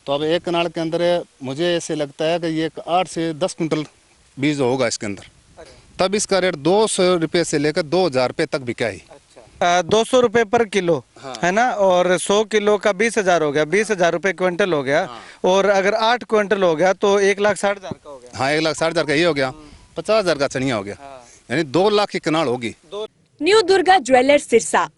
तो अब एक कनाल के अंदर मुझे ऐसे लगता है कि ये 8 से 10 कुंटल बीज होगा इसके अंदर। तब इसका रेट 200 रुपये से लेकर 2000 रुपये तक बिका है। 200 रुपये पर किलो। हाँ। है ना। और 100 किलो का 20,000 हो गया, 20,000 रुपये क्विंटल हो गया। हाँ। और अगर 8 क्विंटल हो गया तो 1,60,000 का हो गया। हाँ, 1,60,000 का ये हो गया, 50,000 का चनिया हो गया। यानी 2 लाख की कनाल होगी। न्यू दुर्गा ज्वेलर्स सिरसा,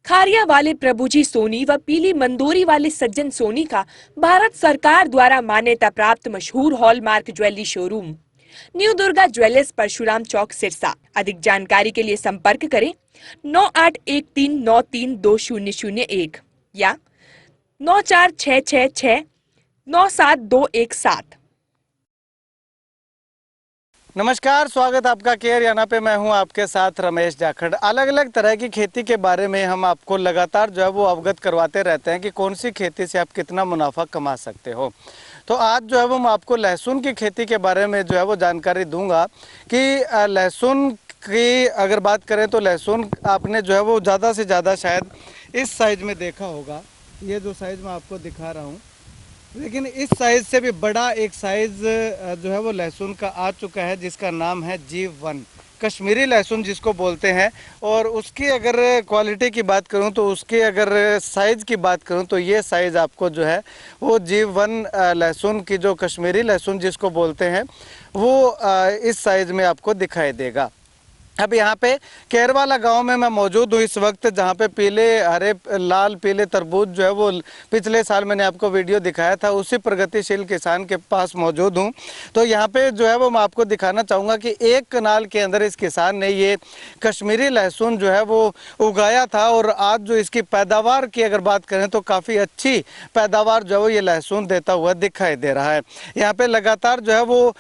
खारिया वाले प्रभुजी सोनी व पीली मंदोरी वाले सज्जन सोनी का भारत सरकार द्वारा मान्यता प्राप्त मशहूर hallmark jewellery showroom new Durga jewellers, Parshuram Chowk, Sirsa. अधिक जानकारी के लिए संपर्क करें 9813932001 या 9466697217। नमस्कार, स्वागत आपका केयर याना पे। मैं हूं आपके साथ रमेश जाखड़। अलग अलग तरह की खेती के बारे में हम आपको लगातार जो है वो अवगत करवाते रहते हैं कि कौन सी खेती से आप कितना मुनाफा कमा सकते हो। तो आज जो है वो मैं आपको लहसुन की खेती के बारे में जो है वो जानकारी दूंगा कि लहसुन की अगर बात करें तो लहसुन आपने जो है वो ज़्यादा से ज़्यादा शायद इस साइज़ में देखा होगा। ये जो साइज़ मैं आपको दिखा रहा हूँ, लेकिन इस साइज़ से भी बड़ा एक साइज़ जो है वो लहसुन का आ चुका है, जिसका नाम है G1, कश्मीरी लहसुन जिसको बोलते हैं। और उसकी अगर क्वालिटी की बात करूं तो उसके अगर साइज़ की बात करूं तो ये साइज़ आपको जो है वो G1 लहसुन की, जो कश्मीरी लहसुन जिसको बोलते हैं, वो इस साइज़ में आपको दिखाई देगा। अब यहाँ पे केरवाला गांव में मैं मौजूद हूँ इस वक्त, जहाँ पे पीले हरे लाल पीले तरबूज जो है वो पिछले साल मैंने आपको वीडियो दिखाया था, उसी प्रगतिशील किसान के पास मौजूद हूँ। तो यहाँ पे जो है वो मैं आपको दिखाना चाहूँगा कि एक कनाल के अंदर इस किसान ने ये कश्मीरी लहसुन जो है वो उगाया था। और आज जो इसकी पैदावार की अगर बात करें तो काफ़ी अच्छी पैदावार जो है वो ये लहसुन देता हुआ दिखाई दे रहा है। यहाँ पे लगातार जो है वो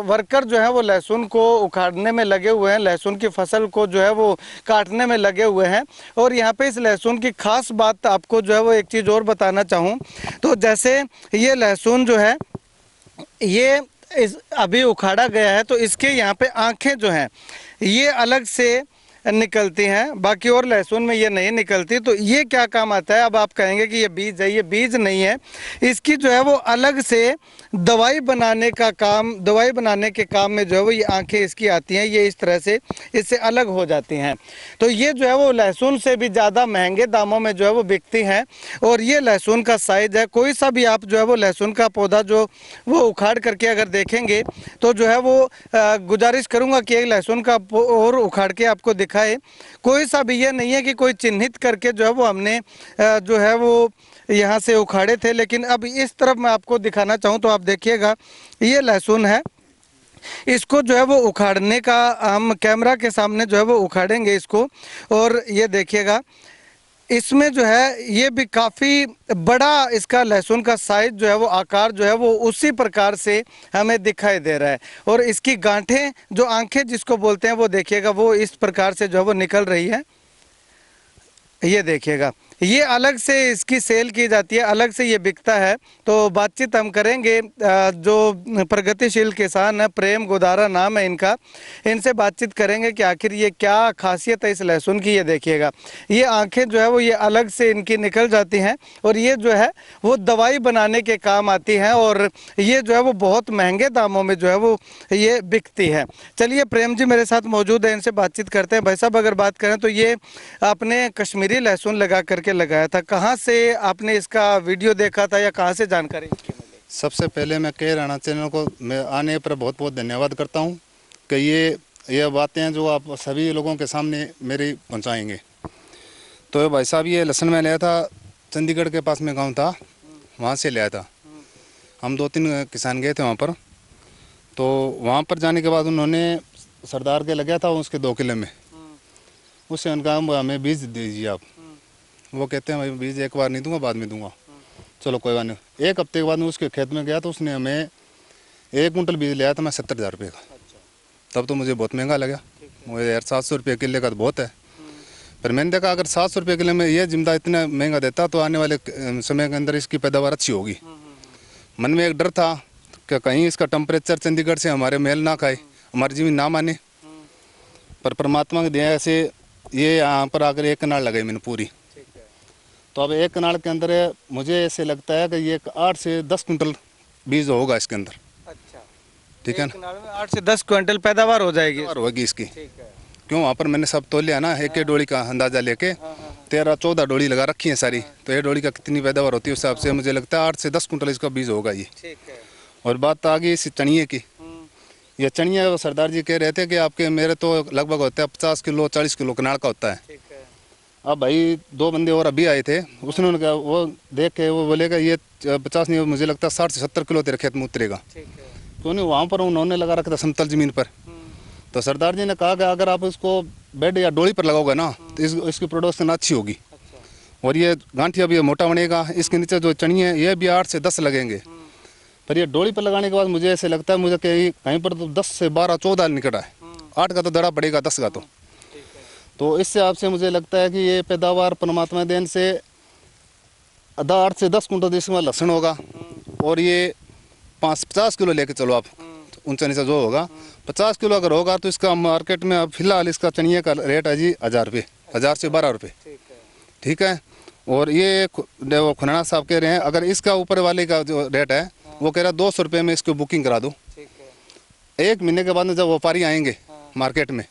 वर्कर जो है वो लहसुन को उखाड़ने में लगे हुए हैं, लहसुन की फसल को जो है वो काटने में लगे हुए हैं। और यहाँ पे इस लहसुन की खास बात आपको जो है वो एक चीज़ और बताना चाहूँ तो जैसे ये लहसुन जो है ये अभी उखाड़ा गया है, तो इसके यहाँ पे आँखें जो हैं ये अलग से निकलती हैं, बाकी और लहसुन में ये नहीं निकलती। तो ये क्या काम आता है? अब आप कहेंगे कि ये बीज है, ये बीज नहीं है। इसकी जो है वो अलग से दवाई बनाने का काम, दवाई बनाने के काम में जो है वो ये आंखें इसकी आती हैं, ये इस तरह से इससे अलग हो जाती हैं। तो ये जो है वो लहसुन से भी ज़्यादा महंगे दामों में जो है वो बिकती हैं। और ये लहसुन का साइज है, कोई सा भी आप जो है वो लहसुन का पौधा जो वो उखाड़ करके अगर देखेंगे तो जो है वो गुजारिश करूँगा कि एक लहसुन का और उखाड़ के आपको दिखाए। कोई सा भी ये नहीं है कि कोई चिन्हित करके जो है वो हमने जो है वो यहाँ से उखाड़े थे। लेकिन अब इस तरफ मैं आपको दिखाना चाहूँ तो आप देखिएगा, ये लहसुन है, इसको जो है वो उखाड़ने का हम कैमरा के सामने जो है वो उखाड़ेंगे इसको। और ये देखिएगा, इसमें जो है ये भी काफ़ी बड़ा इसका लहसुन का साइज जो है वो आकार जो है वो उसी प्रकार से हमें दिखाई दे रहा है। और इसकी गांठें जो आंखें जिसको बोलते हैं वो देखिएगा, वो इस प्रकार से जो है वो निकल रही है। ये देखिएगा, ये अलग से इसकी सेल की जाती है, अलग से ये बिकता है। तो बातचीत हम करेंगे, जो प्रगतिशील किसान है, प्रेम गोदारा नाम है इनका, इनसे बातचीत करेंगे कि आखिर ये क्या खासियत है इस लहसुन की। ये देखिएगा, ये आंखें जो है वो ये अलग से इनकी निकल जाती हैं और ये जो है वो दवाई बनाने के काम आती हैं। और ये जो है वो बहुत महंगे दामों में जो है वो ये बिकती है। चलिए, प्रेम जी मेरे साथ मौजूद है, इनसे बातचीत करते हैं। भाई साहब, अगर बात करें तो ये आपने कश्मीरी लहसुन लगा करके लगाया था, कहाँ से आपने इसका वीडियो देखा था या कहाँ से जानकारी मिली? सबसे पहले मैं केयर याना चैनल को मैं आने पर बहुत बहुत धन्यवाद करता हूँ कि ये बातें जो आप सभी लोगों के सामने मेरी पहुँचाएंगे। तो भाई साहब, ये लहसुन मैं लिया था चंडीगढ़ के पास में गांव था, वहाँ से लिया था। हम 2-3 किसान गए थे वहाँ पर। तो वहाँ पर जाने के बाद उन्होंने सरदार के लगाया था उसके 2 किले में, उससे उनका हमें बीज दीजिए आप। वो कहते हैं भाई बीज एक बार नहीं दूंगा, बाद में दूंगा। चलो कोई बात नहीं। 1 हफ्ते के बाद में उसके खेत में गया तो उसने हमें 1 कुंटल बीज लिया था मैं 70,000 रुपये का। तब तो मुझे बहुत महंगा लगा, मुझे यार 700 रुपये किले का तो बहुत है। पर मैंने देखा अगर 700 रुपये किले में ये जिम्मेदार इतना महंगा देता तो आने वाले समय के अंदर इसकी पैदावार अच्छी होगी। मन में एक डर था कि कहीं इसका टेम्परेचर चंडीगढ़ से हमारे मेल ना खाए, हमारी ज़मीन ना माने। पर परमात्मा की दया से ये यहाँ पर आकर 1 कनाल लगाई मैंने पूरी। तो अब एक कनाल के अंदर मुझे ऐसे लगता है कि ये 8 से 10 कुंटल बीज होगा इसके अंदर। अच्छा, ठीक है एक कनाल में 8 से 10 क्विंटल पैदावार हो जाएगी। और होगी इसकी, ठीक है। क्यों वहाँ पर मैंने सब तोल लिया ना, एक डोली का अंदाजा लेके 13-14 डोली लगा रखी है सारी, तो ये डोली का कितनी पैदावार होती है उस हिसाब से मुझे लगता है 8 से 10 कुंटल इसका बीज होगा ये। ठीक है। और बात आ गई इस चनिए की। ये चनिया सरदार जी कह रहे थे कि आपके मेरे तो लगभग होता है 50 किलो 40 किलो कनाल का होता है। ठीक है। अब भाई 2 बंदे और अभी आए थे, उसने उनका वो देख के वो बोलेगा ये 50 नहीं, मुझे लगता है 60 से 70 किलो तेरे खेत में उतरेगा। ठीक है। क्यों नहीं, वहाँ पर उन्होंने लगा रखा था समतल जमीन पर। तो सरदार जी ने कहा कि अगर आप इसको बेड या डोली पर लगाओगे ना तो इसकी प्रोडक्शन अच्छी होगी। अच्छा। और ये गांठिया भी मोटा बनेगा। इसके नीचे जो चनी है ये भी 8 से 10 लगेंगे। पर ये डोली पर लगाने के बाद मुझे ऐसे लगता है मुझे कि कहीं पर तो 10 से 12-14 निकट है। 8 का तो दड़ा पड़ेगा, 10 का तो इस हिसाब से मुझे लगता है कि ये पैदावार परमात्मा देन से 8 से 10 कुंटल इसमें लहसुन होगा। और ये 50 किलो लेके चलो आप, ऊंचा नीचा जो होगा 50 किलो अगर होगा तो इसका मार्केट में अब फिलहाल इसका चनिए का रेट है जी 1000 रुपये, 1000 से 12 रुपये। ठीक है। और ये वो खुनाना साहब कह रहे हैं अगर इसका ऊपर वाले का जो रेट है वो कह रहा है 200 रुपये में इसकी बुकिंग करा दो। 1 महीने के बाद में जब व्यापारी आएंगे मार्केट में,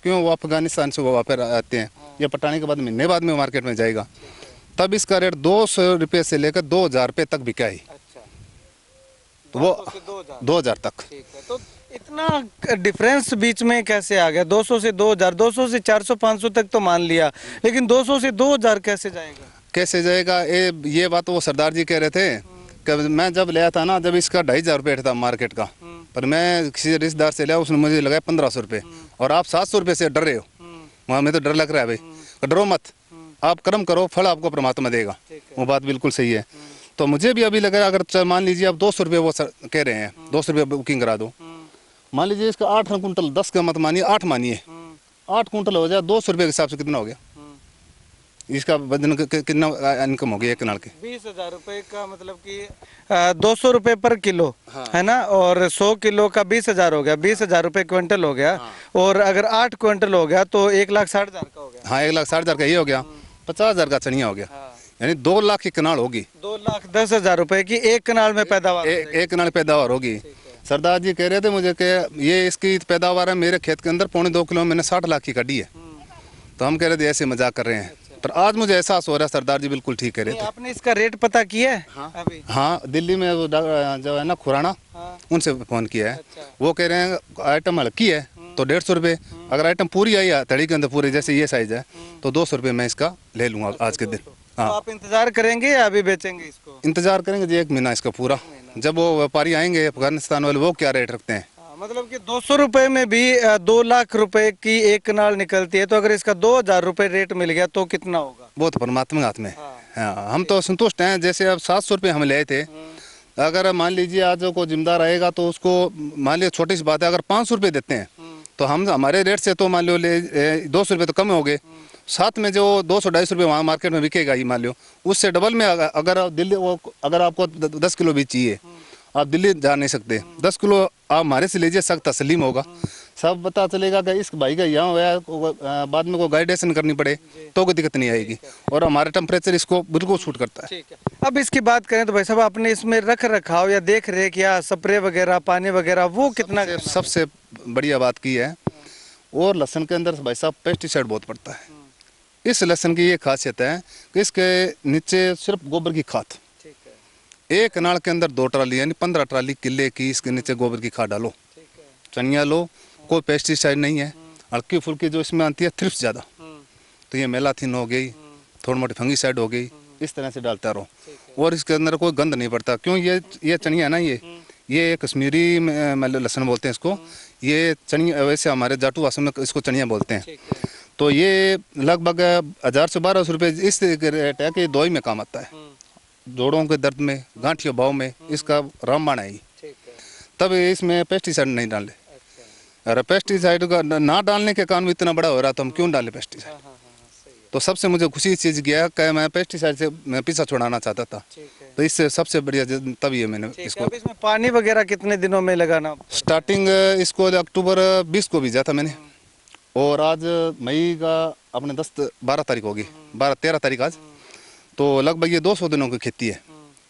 क्यों वो अफगानिस्तान से वो वापस आते हैं, ये पटाने के बाद महीने बाद में मार्केट में जाएगा, तब इसका रेट 200 रुपये से लेकर 2000 रुपये तक बिका ही। तो वो 2000 तक। ठीक है। तो इतना डिफरेंस बीच में कैसे आ गया? 200 से 2000, 200 से 400-500 तक तो मान लिया, लेकिन 200 से 2000 कैसे जाएगा? कैसे जाएगा ये बात वो सरदार जी कह रहे थे कि मैं जब लिया था ना, जब इसका 2500 रुपये था मार्केट का, पर मैं किसी रिश्तेदार से लिया, उसने मुझे लगाया 1500 रुपये। और आप 700 रुपये से डर रहे हो, वहाँ में तो डर लग रहा है भाई। डरो मत, आप कर्म करो, फल आपको परमात्मा देगा। वो बात बिल्कुल सही है। तो मुझे भी अभी लग रहा है अगर मान लीजिए आप 200 रुपये वो कह रहे हैं, 200 रुपये बुकिंग करा दो, मान लीजिए इसका 8 कुंटल, 10 का मत मानिए, 8 मानिए, 8 कुंटल हो जाए 200 रुपये के हिसाब से कितना हो गया? इसका वजन कितना इनकम हो गया एक कनाल के? 20,000 रुपये का, मतलब कि 200 रुपये पर किलो है ना। और 100 किलो का 20,000 हो गया, 20,000 रुपये क्विंटल हो गया। और अगर 8 क्विंटल हो गया तो 1,60,000 का हो गया। हाँ, 1,60,000 का ये हो गया, 50,000 का चनिया हो गया, यानी 2 लाख की कनाल होगी। 2,10,000 रुपए की एक कनाल में पैदावार, एक कनाल पैदावार होगी। सरदार जी कह रहे थे मुझे कि ये इसकी पैदावार है, मेरे खेत के अंदर 1.25 किलो मैंने 60 लाख की काटी है। तो हम कह रहे थे ऐसे मजाक कर रहे हैं, पर आज मुझे एहसास हो रहा है सरदार जी बिल्कुल ठीक कह रहे थे। आपने इसका रेट पता किया है? अभी हाँ, दिल्ली में वो जो है ना खुराना, उनसे फोन किया है। वो कह रहे हैं आइटम हल्की है तो 150 रुपये, अगर आइटम पूरी आई है तड़ी के अंदर पूरी, जैसे ये साइज है, तो 200 रुपये मैं इसका ले लूँगा आज के दिन। हाँ, तो आप इंतजार करेंगे या अभी बेचेंगे इसको? इंतजार करेंगे जी 1 महीना इसका पूरा, जब वो व्यापारी आएंगे अफगानिस्तान वाले, वो क्या रेट रखते हैं। मतलब कि 200 रुपये में भी 2 लाख रुपए की एक कनाल निकलती है, तो अगर इसका 2,000 रुपये रेट मिल गया तो कितना होगा? वो तो परमात्मा के हाथ में। हाँ, हम तो संतुष्ट हैं। जैसे अब 700 रुपये हम ले थे, अगर मान लीजिए आज को जिम्मेदार आएगा तो उसको मान लीजिए छोटी सी बात है, अगर 500 रुपये देते हैं तो हम हमारे रेट से तो मान लो 200 रुपये तो कम हो गए, साथ में जो 200-250 रुपये वहाँ मार्केट में बिकेगा ही, मान लो उससे डबल में। अगर दिल्ली वो अगर आपको 10 किलो भी चाहिए, आप दिल्ली जा नहीं सकते, 10 किलो आप हमारे से लीजिए, सख्त तस्लीम होगा, सब पता चलेगा कि इस भाई का यहाँ हुआ, बाद में कोई गाइडेशन करनी पड़े तो कोई दिक्कत नहीं आएगी। और हमारा टेम्परेचर इसको बिल्कुल सूट करता है। ठीक है। अब इसकी बात करें तो भाई साहब, आपने इसमें रख रखाव या देख रेख या स्प्रे वगैरह, पानी वगैरह, वो कितना? सबसे बढ़िया बात की है। और लहसुन के अंदर भाई साहब पेस्टिसाइड बहुत पड़ता है। इस लहसुन की ये खासियत है कि इसके नीचे सिर्फ गोबर की खाद, एक कनाल के अंदर 2 ट्राली यानी 15 ट्राली किले की इसके नीचे गोबर की खाद डालो, चनिया लो, कोई पेस्टिसाइड नहीं है। हल्की फुल्की जो इसमें आती है थ्रिप्स ज़्यादा, तो ये मेलाथिन हो गई, थोड़ी मोटी फंगीसाइड हो गई, इस तरह से डालता रहो। और इसके अंदर कोई गंध नहीं पड़ता, क्यों ये चनिया ना, ये कश्मीरी लहसुन बोलते हैं इसको, ये चनिया, वैसे हमारे जाटू भाषा में इसको चनिया बोलते हैं। तो ये लगभग 1000 से 1200 रुपये इस रेट है कि दवाई में काम आता है, जोड़ों के दर्द में, गांठियों भाव में इसका रामबाण है। तब इसमें पेस्टिसाइड नहीं डाले। अरे पेस्टिसाइड का ना डालने के कारण इतना बड़ा हो रहा, तो हम क्यों डाले पेस्टिसाइड? तो सबसे मुझे खुशी चीज़ किया कि मैं पेस्टिसाइड से मैं पीछा छुड़ाना चाहता था, तो इससे सबसे बढ़िया तभी है मैंने इसको। अब इसमें पानी वगैरह कितने दिनों में लगाना? स्टार्टिंग इसको अक्टूबर 20 को भेजा था मैंने, और आज मई का अपने 10-12 तारीख होगी, 12-13 तारीख आज, तो लगभग ये 200 दिनों की खेती है।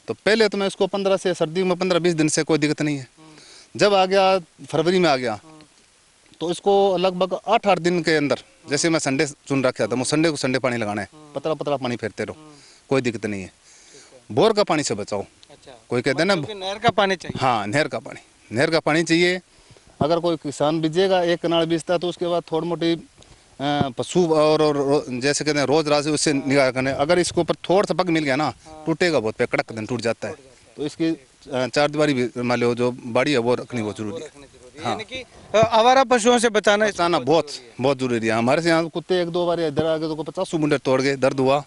तो पहले तो मैं इसको 15 से सर्दी में 15-20 दिन से कोई दिक्कत नहीं है। जब आ गया फरवरी में आ गया तो इसको लगभग 8-8 दिन के अंदर, जैसे मैं संडे चुन रखा था, मैं संडे को संडे पानी लगाना है, पतला पतला पानी फेरते रहो, कोई दिक्कत नहीं है। बोर का पानी से बचाओ। कोई कहते हैं ना नहर का पानी चाहिए। हाँ, नहर का पानी चाहिए। अगर कोई किसान बीजेगा, एक कनाल बीजता तो उसके बाद थोड़ी मोटी पशु और जैसे कहते हैं रोज राशि उससे निगाह करने। अगर इसके ऊपर थोड़ा सा पग मिल गया ना, टूटेगा बहुत पे, कड़क दिन टूट जाता है। तो इसकी चार दीवारी भी मान लो जो बाड़ी है वो रखनी बहुत जरूरी है। यानी कि आवारा पशुओं से बचाना बहुत बहुत जरूरी है। हमारे से यहाँ कुत्ते 1-2 बार इधर आ गए तो 50 मुंडे तोड़ गए, दर्द हुआ।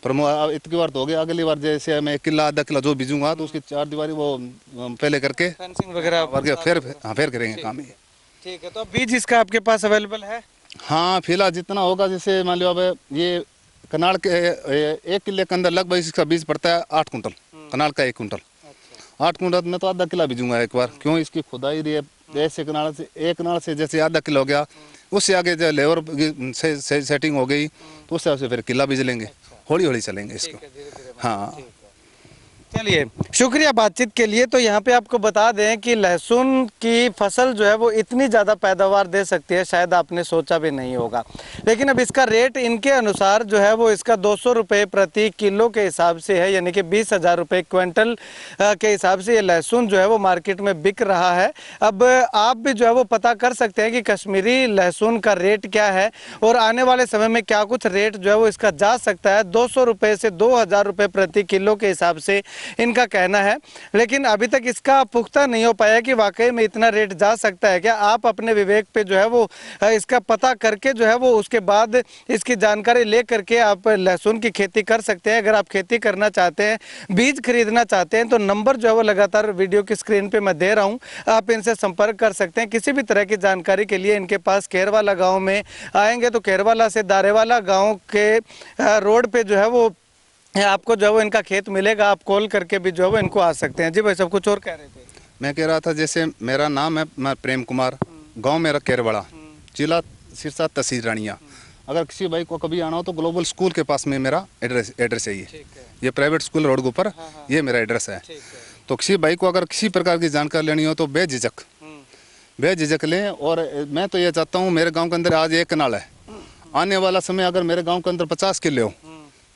पर इतनी बार तो हो गया। अगली बार जैसे मैं 1 किला आधा किला जो बीजूंगा तो उसकी 4 दीवारी वो पहले करके फेंसिंग वगैरह फिर करेंगे काम ये। ठीक है। तो बीज इसका आपके पास अवेलेबल है? हाँ, फिलहाल जितना होगा, जैसे मान लो अब ये कनाल के 1 किले के अंदर लगभग इसका बीज पड़ता है 8 कुंटल। कनाल का 1 कुंटल। 8 कुंटल में तो आधा किला बीजूंगा एक बार, क्यों इसकी खुदाई रही है। ऐसे कनाल से एक कनाल से जैसे आधा किलो हो गया, उससे आगे जो लेबर से सेटिंग हो गई तो उससे फिर किला बीज लेंगे। हौली हौली चलेंगे इसको। हाँ, चलिए, शुक्रिया बातचीत के लिए। तो यहाँ पे आपको बता दें कि लहसुन की फसल जो है वो इतनी ज़्यादा पैदावार दे सकती है, शायद आपने सोचा भी नहीं होगा। लेकिन अब इसका रेट इनके अनुसार जो है वो इसका 200 रुपये प्रति किलो के हिसाब से है, यानी कि 20,000 रुपये क्विंटल के हिसाब से ये लहसुन जो है वो मार्केट में बिक रहा है। अब आप भी जो है वो पता कर सकते हैं कि कश्मीरी लहसुन का रेट क्या है और आने वाले समय में क्या कुछ रेट जो है वो इसका जा सकता है। 200 रुपये से 2,000 रुपये प्रति किलो के हिसाब से इनका कहना है, लेकिन अभी तक इसका पुख्ता नहीं हो पाया कि वाकई में इतना रेट जा सकता है क्या। आप अपने विवेक पे जो है वो इसका पता करके जो है वो उसके बाद इसकी जानकारी ले करके आप लहसुन की खेती कर सकते हैं। अगर आप खेती करना चाहते हैं, बीज खरीदना चाहते हैं, तो नंबर जो है वो लगातार वीडियो की स्क्रीन पे मैं दे रहा हूँ, आप इनसे संपर्क कर सकते हैं। किसी भी तरह की जानकारी के लिए इनके पास केरवाला गाँव में आएंगे तो केरवाला से दारेवाला गाँव के रोड पर जो है वो आपको जो है वो इनका खेत मिलेगा। आप कॉल करके भी जो है वो इनको आ सकते हैं। जी भाई, सब कुछ और कह रहे थे? मैं कह रहा था जैसे मेरा नाम है, मैं प्रेम कुमार, गांव मेरा केरवाड़ा, जिला सिरसा, तहसील रानिया। अगर किसी भाई को कभी आना हो तो ग्लोबल स्कूल के पास में मेरा एड्रेस है। ये प्राइवेट स्कूल रोड के ऊपर ये मेरा एड्रेस है। तो किसी भाई को अगर किसी प्रकार की जानकारी लेनी हो तो बेझिझक लें। और मैं तो ये चाहता हूँ, मेरे गाँव के अंदर आज 1 कनाल है, आने वाला समय अगर मेरे गाँव के अंदर 50 किले हो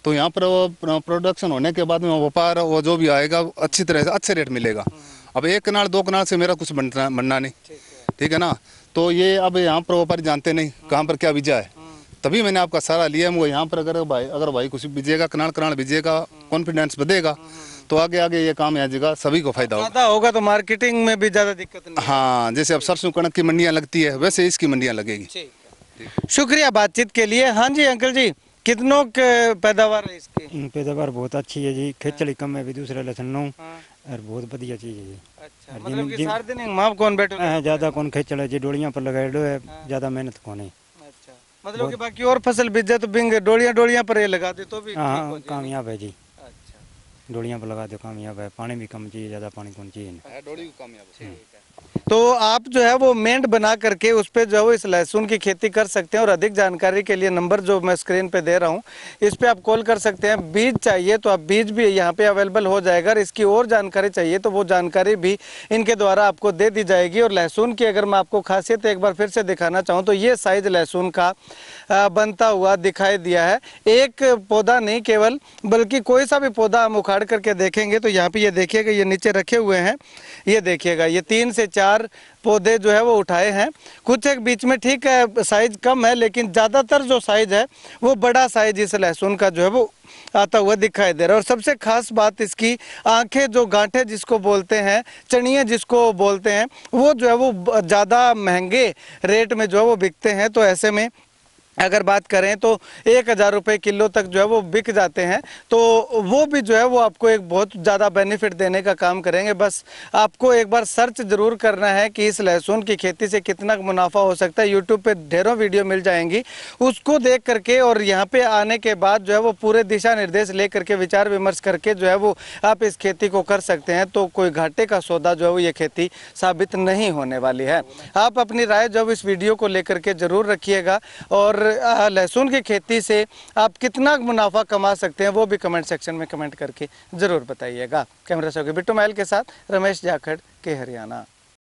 तो यहाँ पर वो प्रोडक्शन होने के बाद में व्यापार वो जो भी आएगा अच्छी तरह से अच्छे रेट मिलेगा। अब 1 कनाल 2 कनाल से मेरा कुछ बनना नहीं, ठीक है ना। तो ये अब यहाँ पर व्यापारी जानते नहीं कहाँ पर क्या बीजा है, तभी मैंने आपका सारा लिया। वो यहाँ पर अगर भाई कुछ बीजेगा, कनाल बीजेगा, कॉन्फिडेंस बढ़ेगा तो आगे ये काम आ जाएगा, सभी को फायदा होगा। तो मार्केटिंग में भी ज़्यादा दिक्कत नहीं। हाँ, जैसे अब सरसों कणक की मंडियाँ लगती है वैसे इसकी मंडियाँ लगेगी। शुक्रिया बातचीत के लिए। हाँ जी अंकल जी, कितनों के पैदावार है इसकी? पैदावार बहुत अच्छी है जी, खेचड़ी कम है भी दूसरे लसन और बहुत बढ़िया चीज है जी। अच्छा, मतलब कि सारे दिन मां कौन बैठो है, ज्यादा कौन खेचड़ है जी, डोलियां पर लगाएडो है, ज्यादा मेहनत कौन है। अच्छा, मतलब कि बाकी और फसल बीज जाए तो बिंग डोलियां पर ये लगा दे तो भी हाँ कामयाब है जी। अच्छा, डोलियां पर लगा दो कामयाब है। पानी भी कम चाहिए, ज्यादा पानी कौन चाहिए। डोली कामयाब है। तो आप जो है वो मेंट बना करके उस पर जो है वो इस लहसुन की खेती कर सकते हैं। और अधिक जानकारी के लिए नंबर जो मैं स्क्रीन पे दे रहा हूँ इस पे आप कॉल कर सकते हैं। बीज चाहिए तो आप बीज भी यहाँ पे अवेलेबल हो जाएगा। और इसकी और जानकारी चाहिए तो वो जानकारी भी इनके द्वारा आपको दे दी जाएगी। और लहसुन की अगर मैं आपको खासियत एक बार फिर से दिखाना चाहूँ तो ये साइज लहसुन का बनता हुआ दिखाई दिया है। एक पौधा नहीं केवल, बल्कि कोई सा भी पौधा हम उखाड़ करके देखेंगे तो यहाँ पे ये देखिएगा, ये नीचे रखे हुए हैं, ये देखिएगा, ये 3 से 4 पौधे जो है वो उठाए हैं। कुछ एक बीच में ठीक है साइज कम है, लेकिन ज़्यादातर जो साइज है वो बड़ा साइज इस लहसुन का जो है वो आता हुआ दिखाई दे रहा है। और सबसे खास बात इसकी आंखें, जो गांठें जिसको बोलते हैं, चणिए जिसको बोलते हैं, वो जो है वो ज़्यादा महंगे रेट में जो है वो बिकते हैं। तो ऐसे में अगर बात करें तो 1,000 रुपये किलो तक जो है वो बिक जाते हैं। तो वो भी जो है वो आपको एक बहुत ज़्यादा बेनिफिट देने का काम करेंगे। बस आपको एक बार सर्च ज़रूर करना है कि इस लहसुन की खेती से कितना मुनाफा हो सकता है। यूट्यूब पे ढेरों वीडियो मिल जाएंगी, उसको देख करके और यहाँ पे आने के बाद जो है वो पूरे दिशा निर्देश ले करके विचार विमर्श करके जो है वो आप इस खेती को कर सकते हैं। तो कोई घाटे का सौदा जो है वो ये खेती साबित नहीं होने वाली है। आप अपनी राय जो इस वीडियो को लेकर के ज़रूर रखिएगा। और लहसुन की खेती से आप कितना मुनाफा कमा सकते हैं वो भी कमेंट सेक्शन में कमेंट करके ज़रूर बताइएगा। कैमरा से बिट्टू महल के साथ रमेश जाखड़ के हरियाणा।